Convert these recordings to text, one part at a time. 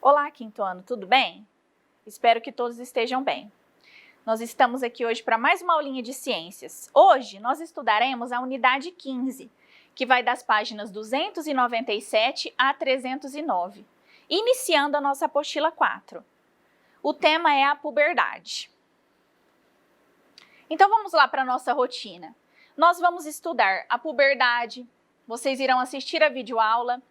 Olá, quinto ano, tudo bem? Espero que todos estejam bem. Nós estamos aqui hoje para mais uma aulinha de ciências. Hoje nós estudaremos a unidade 15, que vai das páginas 297 a 309, iniciando a nossa apostila 4. O tema é a puberdade. Então vamos lá para a nossa rotina. Nós vamos estudar a puberdade, vocês irão assistir a videoaula.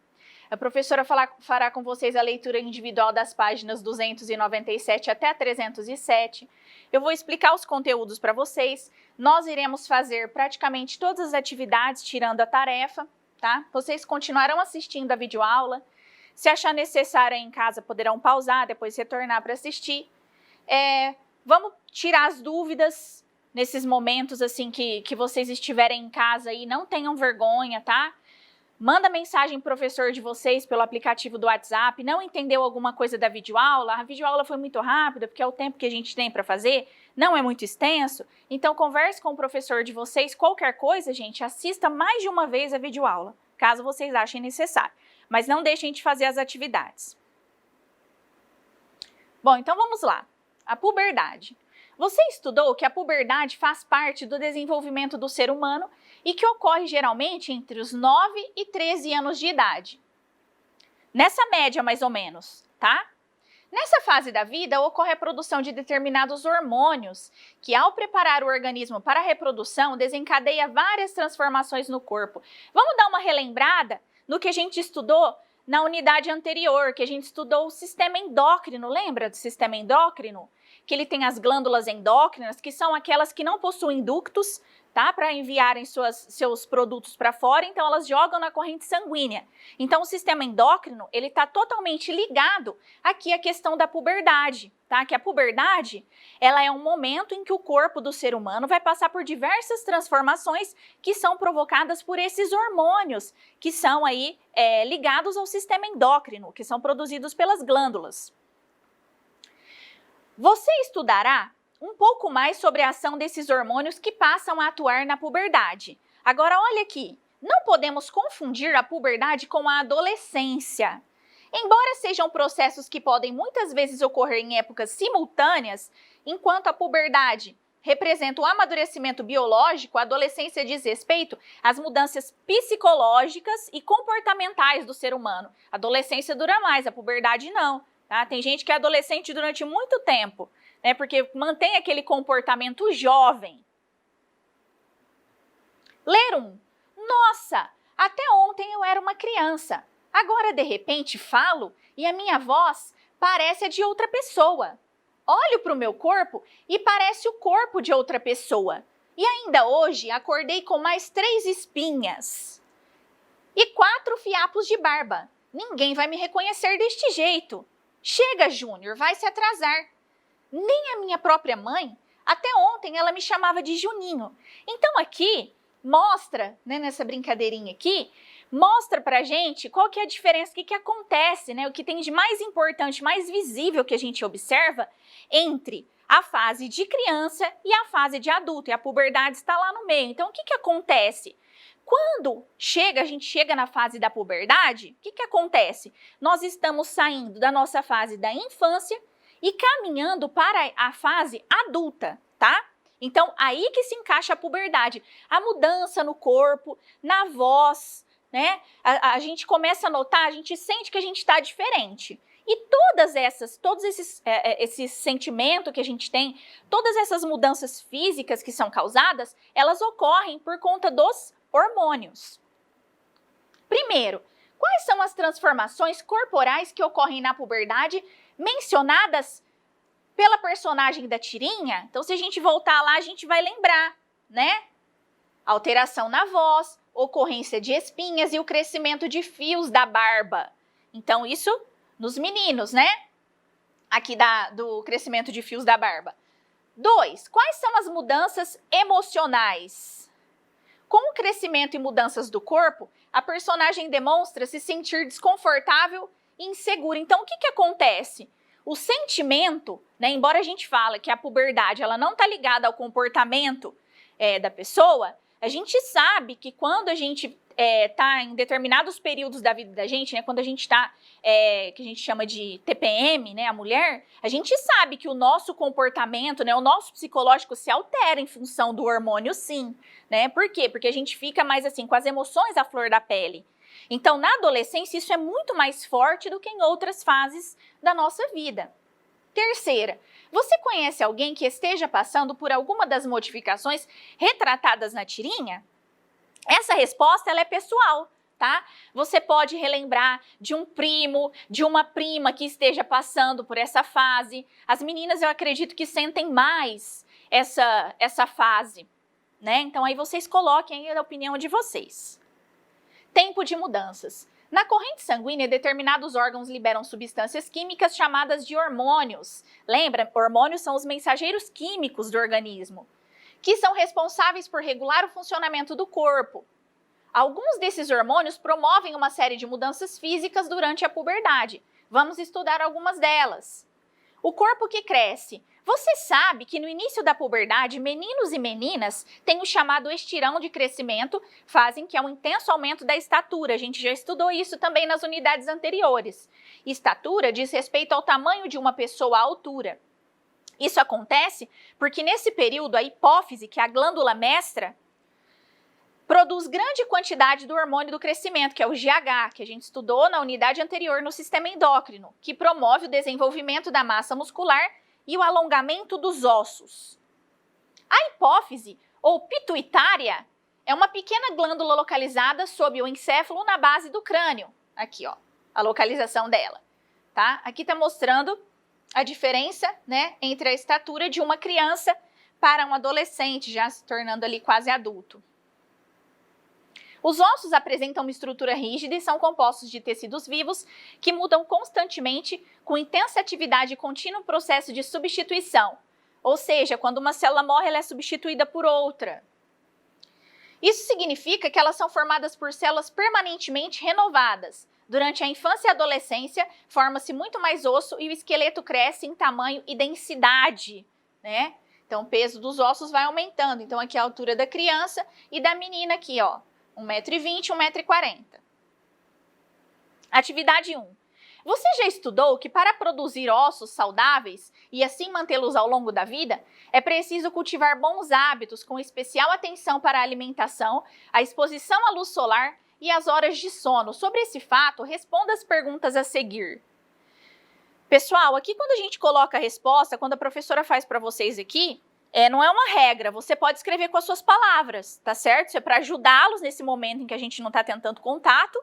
A professora fará com vocês a leitura individual das páginas 297 até 307. Eu vou explicar os conteúdos para vocês. Nós iremos fazer praticamente todas as atividades, tirando a tarefa, tá? Vocês continuarão assistindo a videoaula. Se achar necessário em casa, poderão pausar, depois retornar para assistir. Vamos tirar as dúvidas nesses momentos assim que vocês estiverem em casa e não tenham vergonha, tá? Manda mensagem pro professor de vocês pelo aplicativo do WhatsApp. Não entendeu alguma coisa da videoaula? A videoaula foi muito rápida, porque é o tempo que a gente tem para fazer, não é muito extenso. Então, converse com o professor de vocês. Qualquer coisa, gente, assista mais de uma vez a videoaula, caso vocês achem necessário. Mas não deixem de fazer as atividades. Bom, então vamos lá. A puberdade. Você estudou que a puberdade faz parte do desenvolvimento do ser humano e que ocorre geralmente entre os 9 e 13 anos de idade. Nessa média, mais ou menos, tá? Nessa fase da vida, ocorre a produção de determinados hormônios que, ao preparar o organismo para a reprodução, desencadeia várias transformações no corpo. Vamos dar uma relembrada no que a gente estudou na unidade anterior, que a gente estudou o sistema endócrino. Lembra do sistema endócrino? Que ele tem as glândulas endócrinas, que são aquelas que não possuem ductos, tá? Para enviarem seus produtos para fora, então elas jogam na corrente sanguínea. Então o sistema endócrino, ele está totalmente ligado aqui à questão da puberdade, tá? Que a puberdade, ela é um momento em que o corpo do ser humano vai passar por diversas transformações que são provocadas por esses hormônios, que são aí ligados ao sistema endócrino, que são produzidos pelas glândulas. Você estudará um pouco mais sobre a ação desses hormônios que passam a atuar na puberdade. Agora, olha aqui, não podemos confundir a puberdade com a adolescência. Embora sejam processos que podem muitas vezes ocorrer em épocas simultâneas, enquanto a puberdade representa o amadurecimento biológico, a adolescência diz respeito às mudanças psicológicas e comportamentais do ser humano. A adolescência dura mais, a puberdade não. Tá? Tem gente que é adolescente durante muito tempo, né? Porque mantém aquele comportamento jovem. Ler um. Nossa, até ontem eu era uma criança. Agora, de repente, falo e a minha voz parece a de outra pessoa. Olho para o meu corpo e parece o corpo de outra pessoa. E ainda hoje acordei com mais 3 espinhas e 4 fiapos de barba. Ninguém vai me reconhecer deste jeito. Chega, Júnior, vai se atrasar. Nem a minha própria mãe, até ontem ela me chamava de Juninho. Então aqui, mostra, né, nessa brincadeirinha aqui, mostra pra gente qual que é a diferença, o que acontece, né, o que tem de mais importante, mais visível que a gente observa entre a fase de criança e a fase de adulto, e a puberdade está lá no meio. Então o que acontece? Quando a gente chega na fase da puberdade, o que acontece? Nós estamos saindo da nossa fase da infância e caminhando para a fase adulta, tá? Então, aí que se encaixa a puberdade. A mudança no corpo, na voz, né? A gente começa a notar, a gente sente que a gente está diferente. E todos esses sentimentos que a gente tem, todas essas mudanças físicas que são causadas, elas ocorrem por conta dos hormônios. Primeiro, quais são as transformações corporais que ocorrem na puberdade mencionadas pela personagem da tirinha? Então, se a gente voltar lá, a gente vai lembrar, né? Alteração na voz, ocorrência de espinhas e o crescimento de fios da barba. Então, isso nos meninos, né? Aqui do crescimento de fios da barba. 2. Quais são as mudanças emocionais? Com o crescimento e mudanças do corpo, a personagem demonstra se sentir desconfortável e insegura. Então, o que acontece? O sentimento, né, embora a gente fale que a puberdade ela não está ligada ao comportamento da pessoa, a gente sabe que quando a gente tá em determinados períodos da vida da gente, né, quando a gente está, que a gente chama de TPM, né, a mulher, a gente sabe que o nosso comportamento, né, o nosso psicológico se altera em função do hormônio, sim, né? Por quê? Porque a gente fica mais assim, com as emoções à flor da pele. Então, na adolescência, isso é muito mais forte do que em outras fases da nossa vida. Terceira, você conhece alguém que esteja passando por alguma das modificações retratadas na tirinha? Essa resposta ela é pessoal, tá? Você pode relembrar de um primo, de uma prima que esteja passando por essa fase. As meninas, eu acredito que sentem mais essa fase, né? Então aí vocês coloquem aí a opinião de vocês. Tempo de mudanças. Na corrente sanguínea, determinados órgãos liberam substâncias químicas chamadas de hormônios. Lembra? Hormônios são os mensageiros químicos do organismo, que são responsáveis por regular o funcionamento do corpo. Alguns desses hormônios promovem uma série de mudanças físicas durante a puberdade. Vamos estudar algumas delas. O corpo que cresce. Você sabe que no início da puberdade, meninos e meninas têm o chamado estirão de crescimento, fazem que é um intenso aumento da estatura. A gente já estudou isso também nas unidades anteriores. Estatura diz respeito ao tamanho de uma pessoa, à altura. Isso acontece porque nesse período a hipófise, que é a glândula mestra, produz grande quantidade do hormônio do crescimento, que é o GH, que a gente estudou na unidade anterior no sistema endócrino, que promove o desenvolvimento da massa muscular e o alongamento dos ossos. A hipófise, ou pituitária, é uma pequena glândula localizada sob o encéfalo na base do crânio. Aqui, ó, a localização dela, tá? Aqui tá mostrando a diferença, né, entre a estatura de uma criança para um adolescente, já se tornando ali quase adulto. Os ossos apresentam uma estrutura rígida e são compostos de tecidos vivos que mudam constantemente com intensa atividade e contínuo processo de substituição. Ou seja, quando uma célula morre, ela é substituída por outra. Isso significa que elas são formadas por células permanentemente renovadas. Durante a infância e a adolescência, forma-se muito mais osso e o esqueleto cresce em tamanho e densidade, né? Então, o peso dos ossos vai aumentando. Então, aqui é a altura da criança e da menina aqui, ó. 1,20 m, 1,40 m. Atividade 1. Você já estudou que para produzir ossos saudáveis e assim mantê-los ao longo da vida, é preciso cultivar bons hábitos com especial atenção para a alimentação, a exposição à luz solar e as horas de sono. Sobre esse fato, responda as perguntas a seguir. Pessoal, aqui quando a gente coloca a resposta, quando a professora faz para vocês aqui, não é uma regra, você pode escrever com as suas palavras, tá certo? Isso é para ajudá-los nesse momento em que a gente não está tendo tanto contato.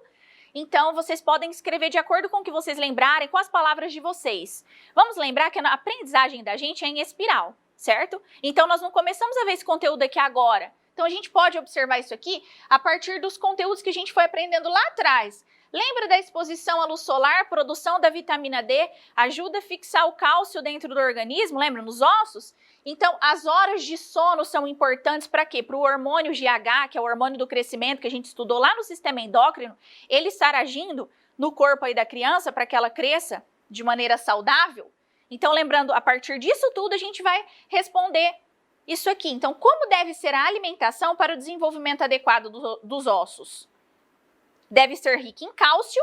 Então, vocês podem escrever de acordo com o que vocês lembrarem, com as palavras de vocês. Vamos lembrar que a aprendizagem da gente é em espiral, certo? Então, nós não começamos a ver esse conteúdo aqui agora. Então, a gente pode observar isso aqui a partir dos conteúdos que a gente foi aprendendo lá atrás. Lembra da exposição à luz solar, produção da vitamina D, ajuda a fixar o cálcio dentro do organismo, lembra, nos ossos? Então, as horas de sono são importantes para quê? Para o hormônio GH, que é o hormônio do crescimento que a gente estudou lá no sistema endócrino, ele estar agindo no corpo aí da criança para que ela cresça de maneira saudável. Então, lembrando, a partir disso tudo, a gente vai responder isso aqui. Então, como deve ser a alimentação para o desenvolvimento adequado dos ossos? Deve ser rica em cálcio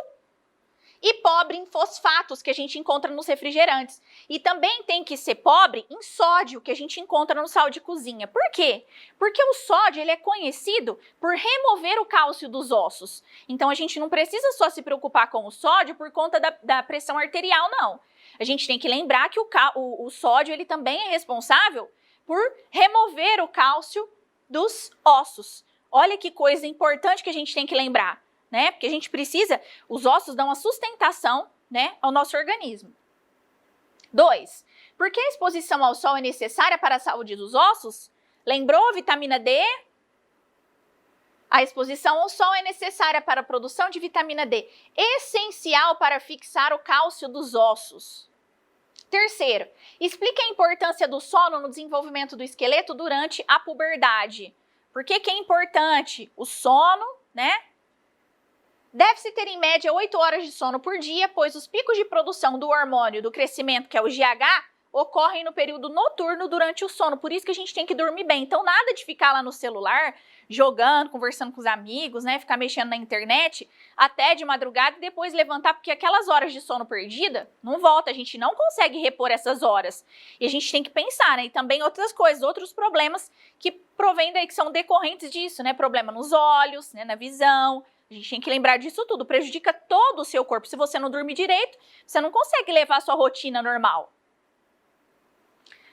e pobre em fosfatos, que a gente encontra nos refrigerantes. E também tem que ser pobre em sódio, que a gente encontra no sal de cozinha. Por quê? Porque o sódio ele é conhecido por remover o cálcio dos ossos. Então, a gente não precisa só se preocupar com o sódio por conta da pressão arterial, não. A gente tem que lembrar que o sódio ele também é responsável por remover o cálcio dos ossos. Olha que coisa importante que a gente tem que lembrar. Né? Porque a gente precisa, os ossos dão uma sustentação, né, ao nosso organismo. 2. Por que a exposição ao sol é necessária para a saúde dos ossos? Lembrou a vitamina D? A exposição ao sol é necessária para a produção de vitamina D, essencial para fixar o cálcio dos ossos. 3. Explique a importância do sono no desenvolvimento do esqueleto durante a puberdade. Por que que é importante? O sono, né? Deve-se ter em média 8 horas de sono por dia, pois os picos de produção do hormônio do crescimento, que é o GH, ocorrem no período noturno durante o sono, por isso que a gente tem que dormir bem. Então, nada de ficar lá no celular, jogando, conversando com os amigos, né, ficar mexendo na internet até de madrugada e depois levantar, porque aquelas horas de sono perdida não volta, a gente não consegue repor essas horas. E a gente tem que pensar, né, e também outras coisas, outros problemas que provêm daí, que são decorrentes disso, né, problema nos olhos, né, na visão. A gente tem que lembrar disso tudo, prejudica todo o seu corpo. Se você não dormir direito, você não consegue levar a sua rotina normal.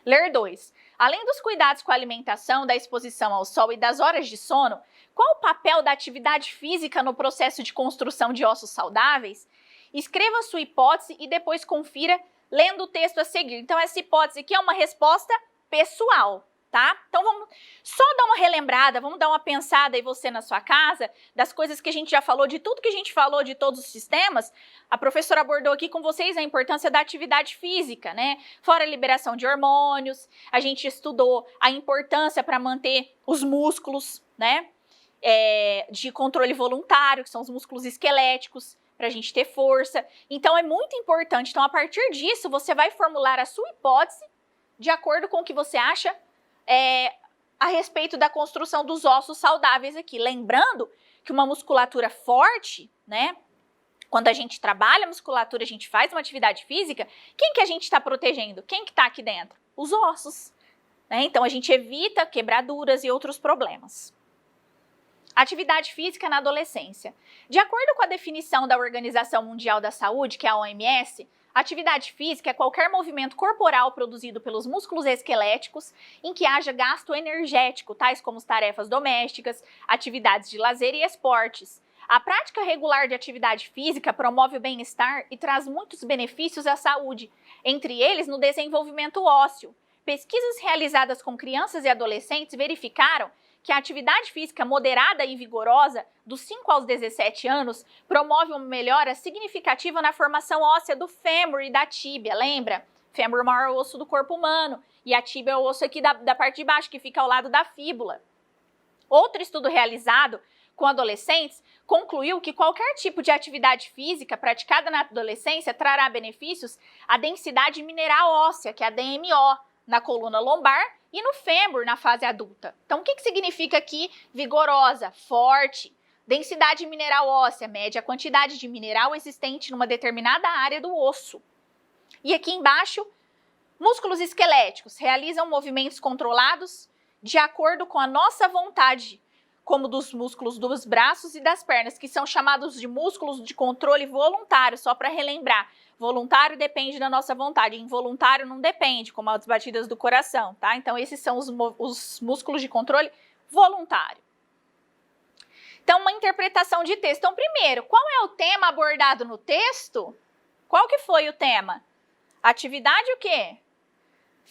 Ler 2. Além dos cuidados com a alimentação, da exposição ao sol e das horas de sono, qual o papel da atividade física no processo de construção de ossos saudáveis? Escreva sua hipótese e depois confira lendo o texto a seguir. Então, essa hipótese aqui é uma resposta pessoal, tá? Então, vamos só dar uma relembrada, vamos dar uma pensada aí você na sua casa, das coisas que a gente já falou, de tudo que a gente falou, de todos os sistemas. A professora abordou aqui com vocês a importância da atividade física, né? Fora a liberação de hormônios, a gente estudou a importância para manter os músculos, né? De controle voluntário, que são os músculos esqueléticos, para a gente ter força. Então, é muito importante. Então, a partir disso, você vai formular a sua hipótese de acordo com o que você acha a respeito da construção dos ossos saudáveis aqui. Lembrando que uma musculatura forte, né? Quando a gente trabalha a musculatura, a gente faz uma atividade física, quem que a gente está protegendo? Quem que está aqui dentro? Os ossos. Né? Então, a gente evita quebraduras e outros problemas. Atividade física na adolescência. De acordo com a definição da Organização Mundial da Saúde, que é a OMS, atividade física é qualquer movimento corporal produzido pelos músculos esqueléticos em que haja gasto energético, tais como tarefas domésticas, atividades de lazer e esportes. A prática regular de atividade física promove o bem-estar e traz muitos benefícios à saúde, entre eles no desenvolvimento ósseo. Pesquisas realizadas com crianças e adolescentes verificaram que a atividade física moderada e vigorosa, dos 5 aos 17 anos, promove uma melhora significativa na formação óssea do fêmur e da tíbia, lembra? Fêmur é o maior osso do corpo humano, e a tíbia é o osso aqui da parte de baixo, que fica ao lado da fíbula. Outro estudo realizado com adolescentes concluiu que qualquer tipo de atividade física praticada na adolescência trará benefícios à densidade mineral óssea, que é a DMO, na coluna lombar e no fêmur na fase adulta. Então, o que significa aqui vigorosa, forte? Densidade mineral óssea mede a quantidade de mineral existente numa determinada área do osso. E aqui embaixo, músculos esqueléticos realizam movimentos controlados de acordo com a nossa vontade, como dos músculos dos braços e das pernas, que são chamados de músculos de controle voluntário, só para relembrar. Voluntário depende da nossa vontade, involuntário não depende, como as batidas do coração, tá? Então, esses são os músculos de controle voluntário. Então, uma interpretação de texto. Então, primeiro, qual é o tema abordado no texto? Qual que foi o tema? Atividade o quê?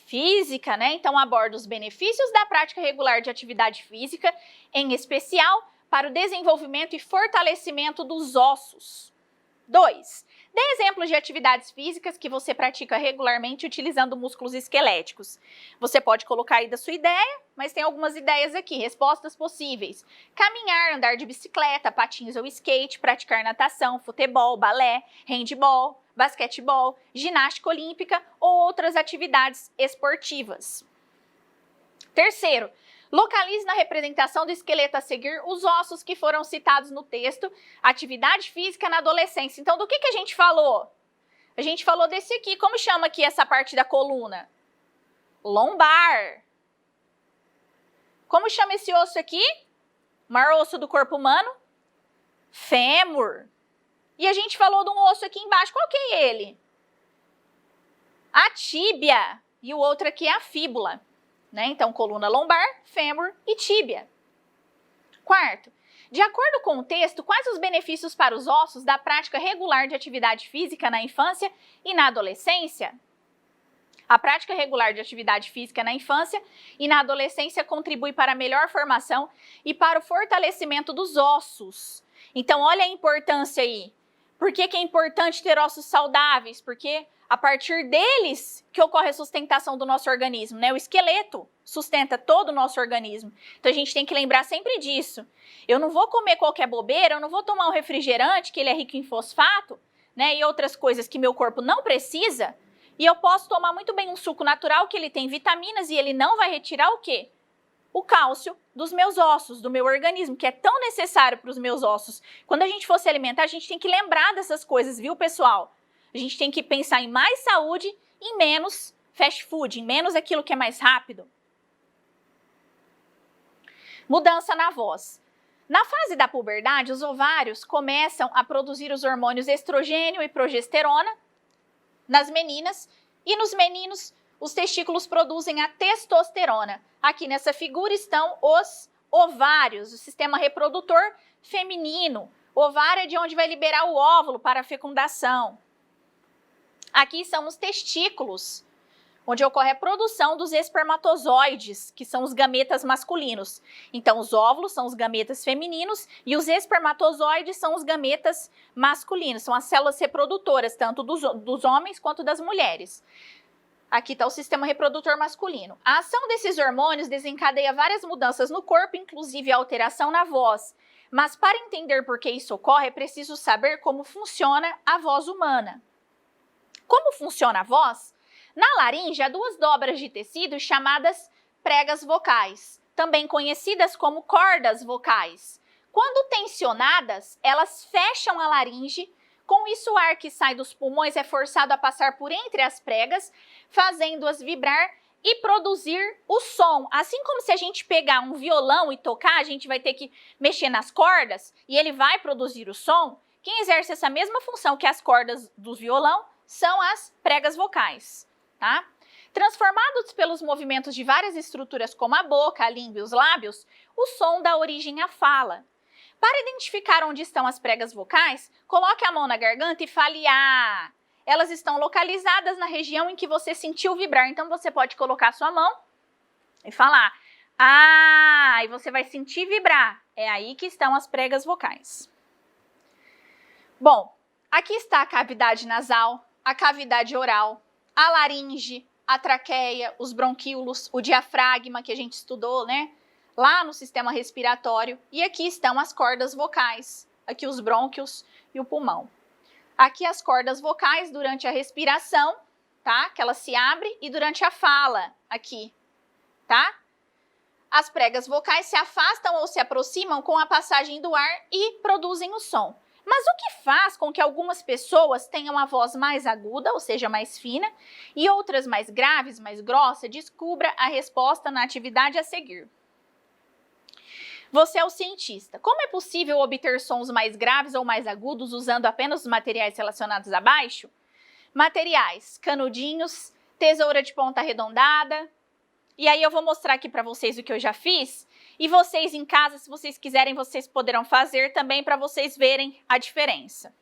Física, né? Então, aborda os benefícios da prática regular de atividade física, em especial para o desenvolvimento e fortalecimento dos ossos. 2. Dê exemplos de atividades físicas que você pratica regularmente utilizando músculos esqueléticos. Você pode colocar aí da sua ideia, mas tem algumas ideias aqui, respostas possíveis. Caminhar, andar de bicicleta, patins ou skate, praticar natação, futebol, balé, handebol, basquetebol, ginástica olímpica ou outras atividades esportivas. Terceiro, localize na representação do esqueleto a seguir os ossos que foram citados no texto, atividade física na adolescência. Então, do que a gente falou? A gente falou desse aqui. Como chama aqui essa parte da coluna? Lombar. Como chama esse osso aqui? Maior osso do corpo humano? Fêmur. E a gente falou de um osso aqui embaixo. Qual que é ele? A tíbia. E o outro aqui é a fíbula. Né? Então, coluna lombar, fêmur e tíbia. Quarto, de acordo com o texto, quais os benefícios para os ossos da prática regular de atividade física na infância e na adolescência? A prática regular de atividade física na infância e na adolescência contribui para a melhor formação e para o fortalecimento dos ossos. Então, olha a importância aí. Por que é importante ter ossos saudáveis? Porque a partir deles que ocorre a sustentação do nosso organismo, né? O esqueleto sustenta todo o nosso organismo. Então, a gente tem que lembrar sempre disso. Eu não vou comer qualquer bobeira, eu não vou tomar um refrigerante, que ele é rico em fosfato, né? E outras coisas que meu corpo não precisa, E eu posso tomar muito bem um suco natural que ele tem vitaminas e ele não vai retirar o quê? O cálcio dos meus ossos, do meu organismo, que é tão necessário para os meus ossos. Quando a gente for se alimentar, a gente tem que lembrar dessas coisas, viu, pessoal? A gente tem que pensar em mais saúde e menos fast food, em menos aquilo que é mais rápido. Mudança na voz. Na fase da puberdade, os ovários começam a produzir os hormônios estrogênio e progesterona nas meninas, e nos meninos os testículos produzem a testosterona. Aqui nessa figura estão os ovários, o sistema reprodutor feminino. O ovário é de onde vai liberar o óvulo para a fecundação. Aqui são os testículos, onde ocorre a produção dos espermatozoides, que são os gametas masculinos. Então, os óvulos são os gametas femininos e os espermatozoides são os gametas masculinos. São as células reprodutoras, tanto dos homens quanto das mulheres. Aqui está o sistema reprodutor masculino. A ação desses hormônios desencadeia várias mudanças no corpo, inclusive a alteração na voz. Mas para entender por que isso ocorre, é preciso saber como funciona a voz humana. Como funciona a voz? Na laringe há duas dobras de tecido chamadas pregas vocais, também conhecidas como cordas vocais. Quando tensionadas, elas fecham a laringe, com isso o ar que sai dos pulmões é forçado a passar por entre as pregas, fazendo-as vibrar e produzir o som. Assim como se a gente pegar um violão e tocar, a gente vai ter que mexer nas cordas e ele vai produzir o som. Quem exerce essa mesma função que as cordas do violão são as pregas vocais. Tá? Transformados pelos movimentos de várias estruturas como a boca, a língua e os lábios, o som dá origem à fala. Para identificar onde estão as pregas vocais, coloque a mão na garganta e fale "ah". Elas estão localizadas na região em que você sentiu vibrar. Então você pode colocar a sua mão e falar "ah", e você vai sentir vibrar. É aí que estão as pregas vocais. Bom, aqui está a cavidade nasal, a cavidade oral, a laringe, a traqueia, os bronquíolos, o diafragma que a gente estudou, né? Lá no sistema respiratório. E aqui estão as cordas vocais, aqui os brônquios e o pulmão. Aqui as cordas vocais durante a respiração, tá? Que ela se abre, e durante a fala, aqui, tá? As pregas vocais se afastam ou se aproximam com a passagem do ar e produzem o som. Mas o que faz com que algumas pessoas tenham a voz mais aguda, ou seja, mais fina, e outras mais graves, mais grossa? Descubra a resposta na atividade a seguir. Você é o cientista. Como é possível obter sons mais graves ou mais agudos usando apenas os materiais relacionados abaixo? Materiais: canudinhos, tesoura de ponta arredondada. E aí eu vou mostrar aqui para vocês o que eu já fiz. E vocês em casa, se vocês quiserem, vocês poderão fazer também para vocês verem a diferença.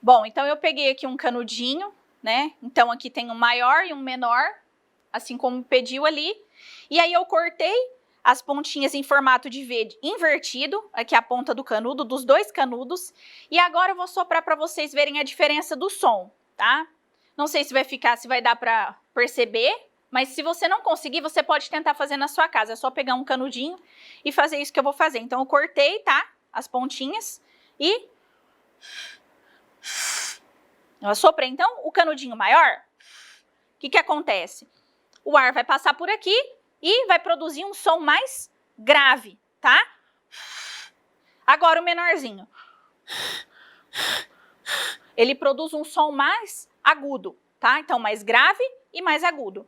Bom, então eu peguei aqui um canudinho, né? Então aqui tem um maior e um menor, assim como pediu ali. E aí eu cortei as pontinhas em formato de V invertido, aqui a ponta do canudo, dos dois canudos. E agora eu vou soprar para vocês verem a diferença do som, tá? Não sei se vai dar para perceber, mas se você não conseguir, você pode tentar fazer na sua casa. É só pegar um canudinho e fazer isso que eu vou fazer. Então eu cortei, tá? As pontinhas e eu assoprei. Então, o canudinho maior, o que acontece? O ar vai passar por aqui e vai produzir um som mais grave, tá? Agora o menorzinho. Ele produz um som mais agudo, tá? Então, mais grave e mais agudo.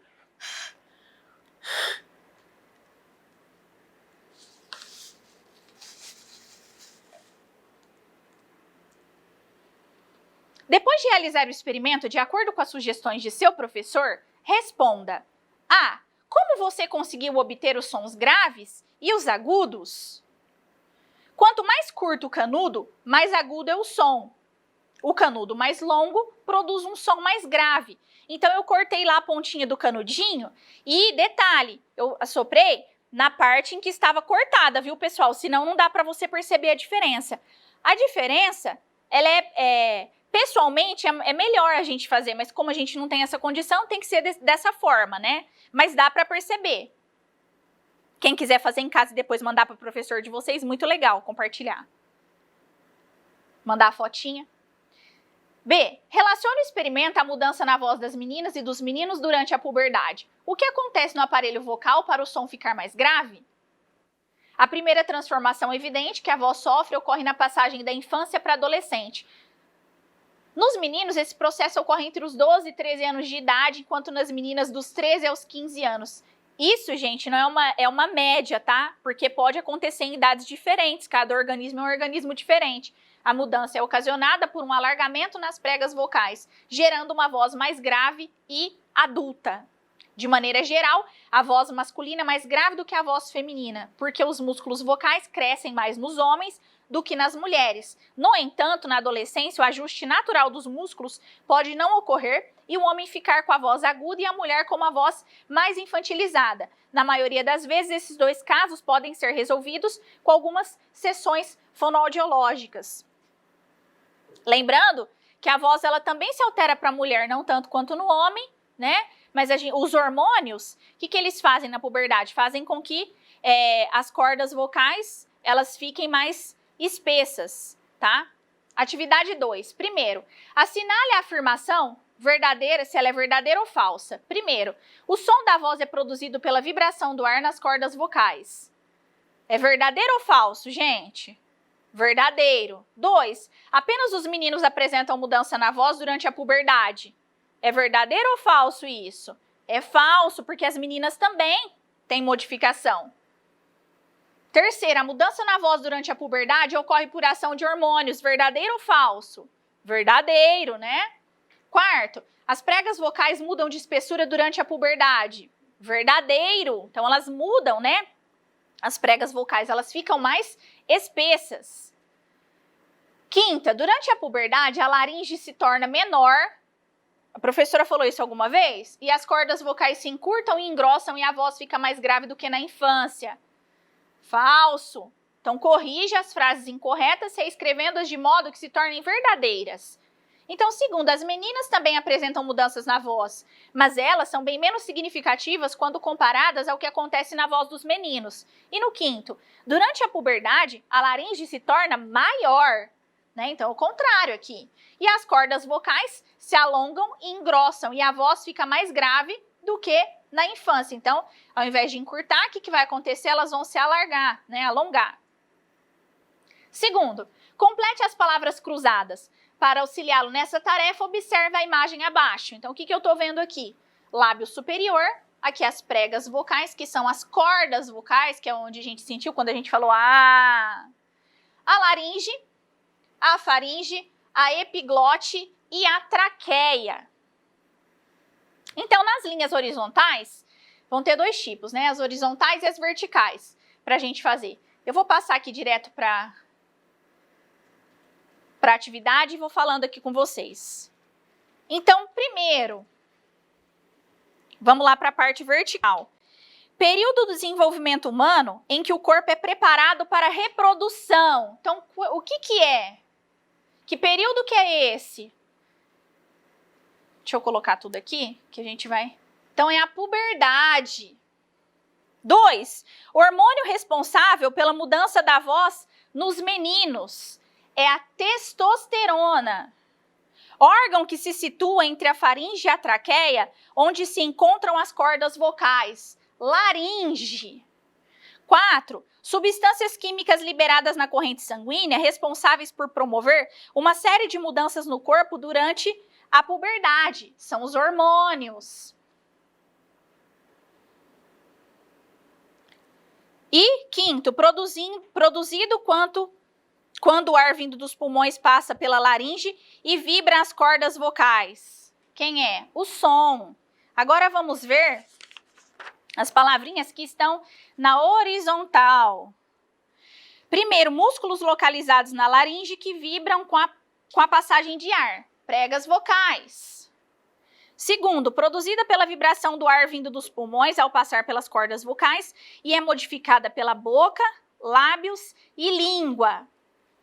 Depois de realizar o experimento, de acordo com as sugestões de seu professor, responda: A. Como você conseguiu obter os sons graves e os agudos? Quanto mais curto o canudo, mais agudo é o som. O canudo mais longo produz um som mais grave. Então, eu cortei lá a pontinha do canudinho e, detalhe, eu assoprei na parte em que estava cortada, viu, pessoal? Senão, não dá para você perceber a diferença. A diferença, ela é Pessoalmente, é melhor a gente fazer, mas como a gente não tem essa condição, tem que ser dessa forma, né? Mas dá para perceber. Quem quiser fazer em casa e depois mandar para o professor de vocês, muito legal, compartilhar. Mandar a fotinha. B. Relaciona o experimento à mudança na voz das meninas e dos meninos durante a puberdade. O que acontece no aparelho vocal para o som ficar mais grave? A primeira transformação evidente que a voz sofre ocorre na passagem da infância para a adolescente. Nos meninos, esse processo ocorre entre os 12 e 13 anos de idade, enquanto nas meninas dos 13 aos 15 anos. Isso, gente, não é uma média, tá? Porque pode acontecer em idades diferentes, cada organismo é um organismo diferente. A mudança é ocasionada por um alargamento nas pregas vocais, gerando uma voz mais grave e adulta. De maneira geral, a voz masculina é mais grave do que a voz feminina, porque os músculos vocais crescem mais nos homens do que nas mulheres. No entanto, na adolescência, o ajuste natural dos músculos pode não ocorrer e o homem ficar com a voz aguda e a mulher com uma voz mais infantilizada. Na maioria das vezes, esses dois casos podem ser resolvidos com algumas sessões fonoaudiológicas. Lembrando que a voz ela também se altera para a mulher, não tanto quanto no homem, né? Mas os hormônios, o que eles fazem na puberdade? Fazem com que as cordas vocais elas fiquem mais espessas, tá? Atividade 2. Primeiro, assinale a afirmação verdadeira, se ela é verdadeira ou falsa. Primeiro, o som da voz é produzido pela vibração do ar nas cordas vocais. É verdadeiro ou falso, gente? Verdadeiro. 2. Apenas os meninos apresentam mudança na voz durante a puberdade. É verdadeiro ou falso isso? É falso, porque as meninas também têm modificação. Terceira, a mudança na voz durante a puberdade ocorre por ação de hormônios. Verdadeiro ou falso? Verdadeiro, né? Quarto, as pregas vocais mudam de espessura durante a puberdade. Verdadeiro. Então, elas mudam, né? As pregas vocais, elas ficam mais espessas. Quinta, durante a puberdade, a laringe se torna menor. A professora falou isso alguma vez? E as cordas vocais se encurtam e engrossam e a voz fica mais grave do que na infância. Falso. Então, corrija as frases incorretas, reescrevendo-as de modo que se tornem verdadeiras. Então, segundo, as meninas também apresentam mudanças na voz, mas elas são bem menos significativas quando comparadas ao que acontece na voz dos meninos. E no quinto, durante a puberdade, a laringe se torna maior, né? Então, o contrário aqui. E as cordas vocais se alongam e engrossam, e a voz fica mais grave do que na infância. Então, ao invés de encurtar, o que vai acontecer? Elas vão se alargar, né? Alongar. Segundo, complete as palavras cruzadas. Para auxiliá-lo nessa tarefa, observe a imagem abaixo. Então, o que eu estou vendo aqui? Lábio superior, aqui as pregas vocais, que são as cordas vocais, que é onde a gente sentiu quando a gente falou a laringe, a faringe, a epiglote e a traqueia. Então, nas linhas horizontais, vão ter dois tipos, né? As horizontais e as verticais, para a gente fazer. Eu vou passar aqui direto para a atividade e vou falando aqui com vocês. Então, primeiro, vamos lá para a parte vertical. Período do desenvolvimento humano em que o corpo é preparado para a reprodução. Então, o que é? Que período que é esse? Deixa eu colocar tudo aqui, que a gente vai... Então, é a puberdade. 2. Hormônio responsável pela mudança da voz nos meninos é a testosterona. Órgão que se situa entre a faringe e a traqueia, onde se encontram as cordas vocais. Laringe. 4. Substâncias químicas liberadas na corrente sanguínea responsáveis por promover uma série de mudanças no corpo durante a puberdade. São os hormônios. E quinto, produzido quando o ar vindo dos pulmões passa pela laringe e vibra as cordas vocais. Quem é? O som. Agora vamos ver as palavrinhas que estão na horizontal. Primeiro, músculos localizados na laringe que vibram com a passagem de ar. Pregas vocais. Segundo, produzida pela vibração do ar vindo dos pulmões ao passar pelas cordas vocais e é modificada pela boca, lábios e língua.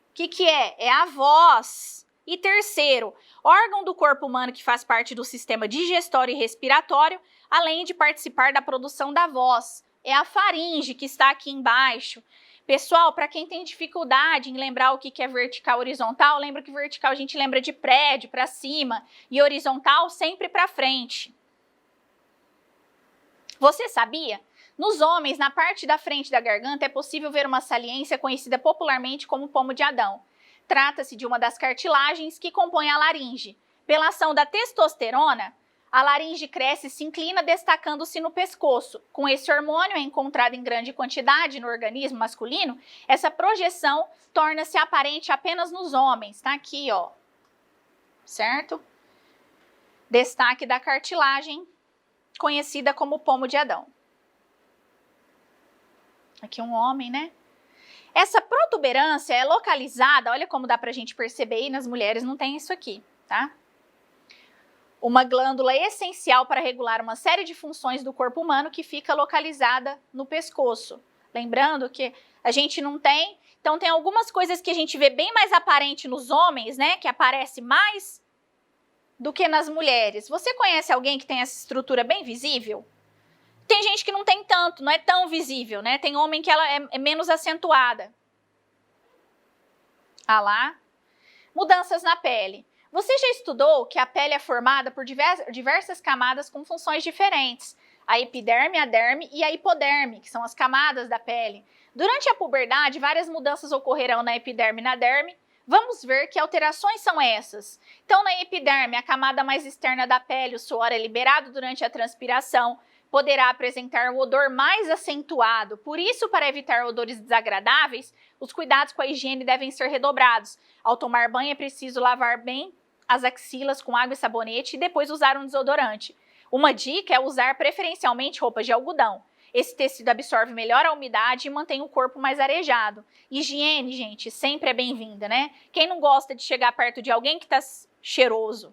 O que é? É a voz. E terceiro, órgão do corpo humano que faz parte do sistema digestório e respiratório, além de participar da produção da voz. É a faringe que está aqui embaixo. Pessoal, para quem tem dificuldade em lembrar o que é vertical e horizontal, lembra que vertical a gente lembra de prédio, para cima, e horizontal sempre para frente. Você sabia? Nos homens, na parte da frente da garganta, é possível ver uma saliência conhecida popularmente como pomo de Adão. Trata-se de uma das cartilagens que compõem a laringe. Pela ação da testosterona, a laringe cresce e se inclina, destacando-se no pescoço. Com esse hormônio encontrado em grande quantidade no organismo masculino, essa projeção torna-se aparente apenas nos homens. Tá aqui, ó. Certo? Destaque da cartilagem, conhecida como pomo de Adão. Aqui um homem, né? Essa protuberância é localizada, olha como dá pra gente perceber, e nas mulheres não tem isso aqui, tá? Uma glândula essencial para regular uma série de funções do corpo humano que fica localizada no pescoço. Lembrando que a gente não tem, então tem algumas coisas que a gente vê bem mais aparente nos homens, né, que aparece mais do que nas mulheres. Você conhece alguém que tem essa estrutura bem visível? Tem gente que não tem tanto, não é tão visível, né? Tem homem que ela é menos acentuada. Ah lá. Mudanças na pele. Você já estudou que a pele é formada por diversas camadas com funções diferentes. A epiderme, a derme e a hipoderme, que são as camadas da pele. Durante a puberdade, várias mudanças ocorrerão na epiderme e na derme. Vamos ver que alterações são essas. Então, na epiderme, a camada mais externa da pele, o suor é liberado durante a transpiração, poderá apresentar um odor mais acentuado. Por isso, para evitar odores desagradáveis, os cuidados com a higiene devem ser redobrados. Ao tomar banho, é preciso lavar bem as axilas com água e sabonete e depois usar um desodorante. Uma dica é usar preferencialmente roupas de algodão. Esse tecido absorve melhor a umidade e mantém o corpo mais arejado. Higiene, gente, sempre é bem-vinda, né? Quem não gosta de chegar perto de alguém que está cheiroso?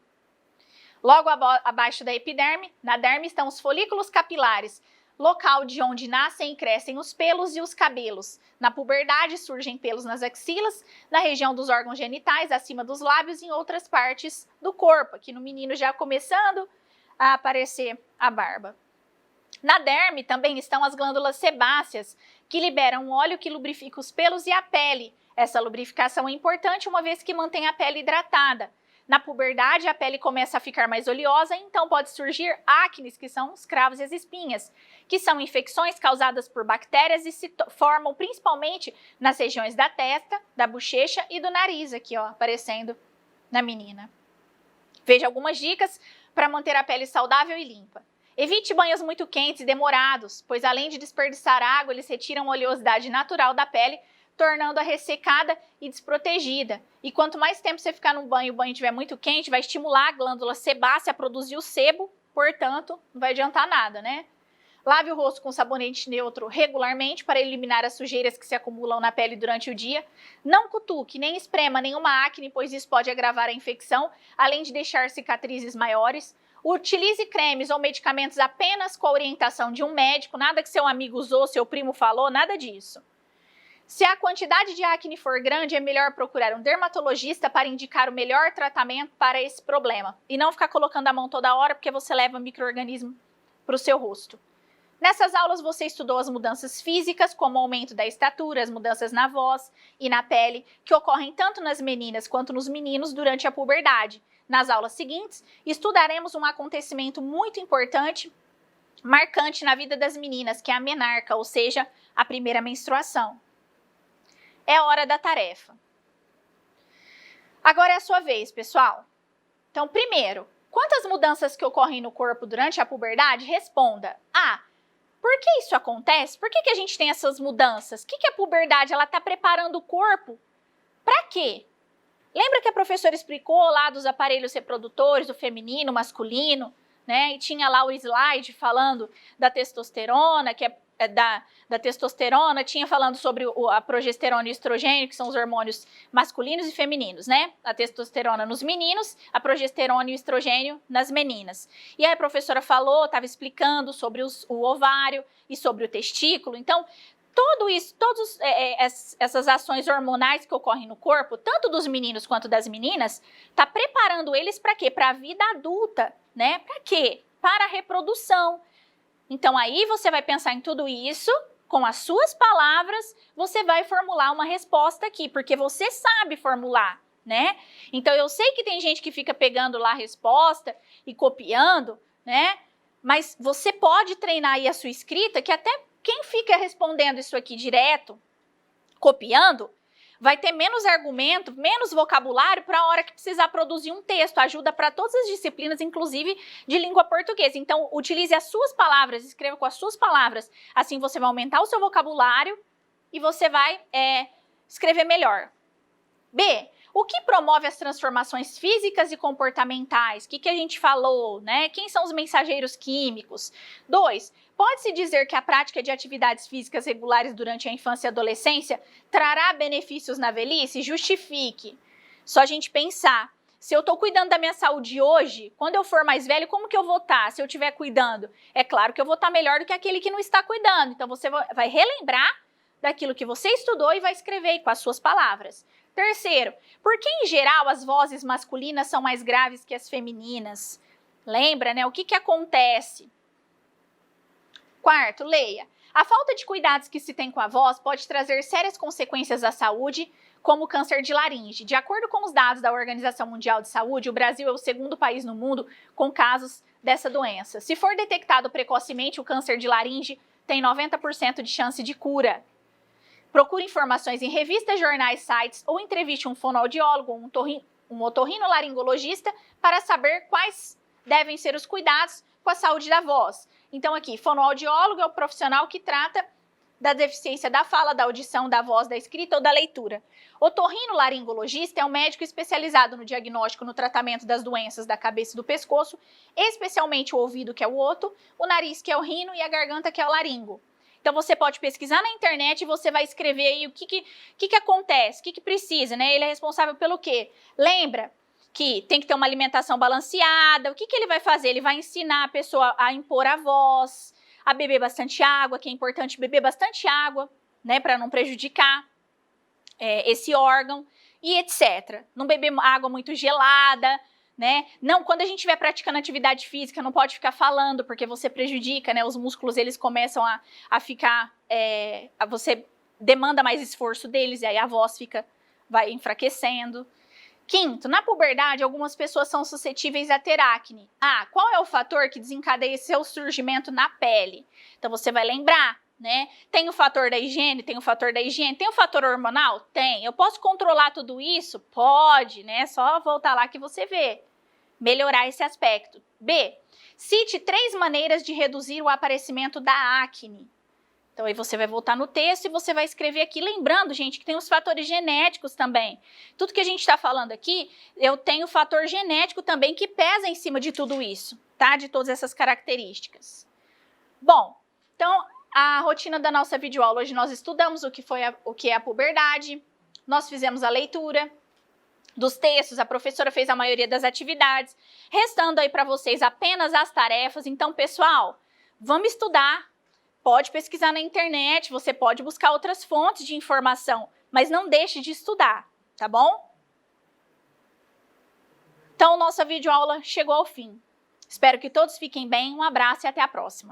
Logo abaixo da epiderme, na derme, estão os folículos capilares, local de onde nascem e crescem os pelos e os cabelos. Na puberdade surgem pelos nas axilas, na região dos órgãos genitais, acima dos lábios e em outras partes do corpo. Aqui no menino já começando a aparecer a barba. Na derme também estão as glândulas sebáceas, que liberam um óleo que lubrifica os pelos e a pele. Essa lubrificação é importante uma vez que mantém a pele hidratada. Na puberdade, a pele começa a ficar mais oleosa, então pode surgir acnes, que são os cravos e as espinhas, que são infecções causadas por bactérias e se formam principalmente nas regiões da testa, da bochecha e do nariz, aqui ó, aparecendo na menina. Veja algumas dicas para manter a pele saudável e limpa. Evite banhos muito quentes e demorados, pois além de desperdiçar água, eles retiram a oleosidade natural da pele, tornando-a ressecada e desprotegida. E quanto mais tempo você ficar no banho e o banho estiver muito quente, vai estimular a glândula sebácea a produzir o sebo, portanto, não vai adiantar nada, né? Lave o rosto com sabonete neutro regularmente para eliminar as sujeiras que se acumulam na pele durante o dia. Não cutuque nem esprema nenhuma acne, pois isso pode agravar a infecção, além de deixar cicatrizes maiores. Utilize cremes ou medicamentos apenas com a orientação de um médico, nada que seu amigo usou, seu primo falou, nada disso. Se a quantidade de acne for grande, é melhor procurar um dermatologista para indicar o melhor tratamento para esse problema. E não ficar colocando a mão toda hora, porque você leva micro-organismo para o seu rosto. Nessas aulas você estudou as mudanças físicas, como o aumento da estatura, as mudanças na voz e na pele, que ocorrem tanto nas meninas quanto nos meninos durante a puberdade. Nas aulas seguintes, estudaremos um acontecimento muito importante, marcante na vida das meninas, que é a menarca, ou seja, a primeira menstruação. É hora da tarefa. Agora é a sua vez, pessoal. Então, primeiro, quantas mudanças que ocorrem no corpo durante a puberdade? Responda. A. Por que isso acontece? Por que a gente tem essas mudanças? O que a puberdade está preparando o corpo? Para quê? Lembra que a professora explicou lá dos aparelhos reprodutores, do feminino, masculino, né? E tinha lá o slide falando da testosterona, que é da testosterona, tinha falando sobre a progesterona e o estrogênio, que são os hormônios masculinos e femininos, né? A testosterona nos meninos, a progesterona e o estrogênio nas meninas. E aí a professora falou, estava explicando sobre o ovário e sobre o testículo. Então, Tudo isso, todas essas ações hormonais que ocorrem no corpo, tanto dos meninos quanto das meninas, tá preparando eles para quê? Para a vida adulta, né? Para quê? Para a reprodução. Então aí você vai pensar em tudo isso, com as suas palavras, você vai formular uma resposta aqui, porque você sabe formular, né? Então eu sei que tem gente que fica pegando lá a resposta e copiando, né? Mas você pode treinar aí a sua escrita, que até quem fica respondendo isso aqui direto, copiando, vai ter menos argumento, menos vocabulário para a hora que precisar produzir um texto. Ajuda para todas as disciplinas, inclusive de língua portuguesa. Então, utilize as suas palavras, escreva com as suas palavras. Assim você vai aumentar o seu vocabulário e você vai escrever melhor. B. O que promove as transformações físicas e comportamentais? O que a gente falou, né? Quem são os mensageiros químicos? 2. Pode-se dizer que a prática de atividades físicas regulares durante a infância e adolescência trará benefícios na velhice? Justifique. Só a gente pensar. Se eu estou cuidando da minha saúde hoje, quando eu for mais velho, como que eu vou estar se eu estiver cuidando? É claro que eu vou estar melhor do que aquele que não está cuidando. Então, você vai relembrar daquilo que você estudou e vai escrever aí com as suas palavras. Terceiro, por que em geral as vozes masculinas são mais graves que as femininas? Lembra, né? O que acontece? Quarto, leia. A falta de cuidados que se tem com a voz pode trazer sérias consequências à saúde, como o câncer de laringe. De acordo com os dados da Organização Mundial de Saúde, o Brasil é o segundo país no mundo com casos dessa doença. Se for detectado precocemente, o câncer de laringe tem 90% de chance de cura. Procure informações em revistas, jornais, sites ou entreviste um fonoaudiólogo ou um otorrinolaringologista para saber quais devem ser os cuidados com a saúde da voz. Então aqui, fonoaudiólogo é o profissional que trata da deficiência da fala, da audição, da voz, da escrita ou da leitura. Otorrinolaringologista é um médico especializado no diagnóstico e no tratamento das doenças da cabeça e do pescoço, especialmente o ouvido, que é o oto, o nariz, que é o rino, e a garganta, que é o laringo. Então você pode pesquisar na internet e você vai escrever aí o que acontece, o que precisa, né? Ele é responsável pelo quê? Lembra que tem que ter uma alimentação balanceada. O que ele vai fazer? Ele vai ensinar a pessoa a impor a voz, a beber bastante água, que é importante beber bastante água, né? Para não prejudicar esse órgão e etc. Não beber água muito gelada, né? Não, quando a gente estiver praticando atividade física, não pode ficar falando, porque você prejudica, né? Os músculos, eles começam a ficar, você demanda mais esforço deles, e aí a voz vai enfraquecendo. Quinto, na puberdade, algumas pessoas são suscetíveis a ter acne. Qual é o fator que desencadeia seu surgimento na pele? Então você vai lembrar, né? Tem o fator da higiene, tem o fator hormonal? Tem. Eu posso controlar tudo isso? Pode, né? Só voltar lá que você vê. Melhorar esse aspecto. B. Cite 3 maneiras de reduzir o aparecimento da acne. Então aí você vai voltar no texto e você vai escrever aqui, lembrando, gente, que tem os fatores genéticos também. Tudo que a gente está falando aqui, eu tenho o fator genético também que pesa em cima de tudo isso, tá? De todas essas características. Bom, então a rotina da nossa videoaula, hoje nós estudamos o que é a puberdade, nós fizemos a leitura dos textos, a professora fez a maioria das atividades, restando aí para vocês apenas as tarefas. Então, pessoal, vamos estudar, pode pesquisar na internet, você pode buscar outras fontes de informação, mas não deixe de estudar, tá bom? Então, nossa videoaula chegou ao fim. Espero que todos fiquem bem, um abraço e até a próxima.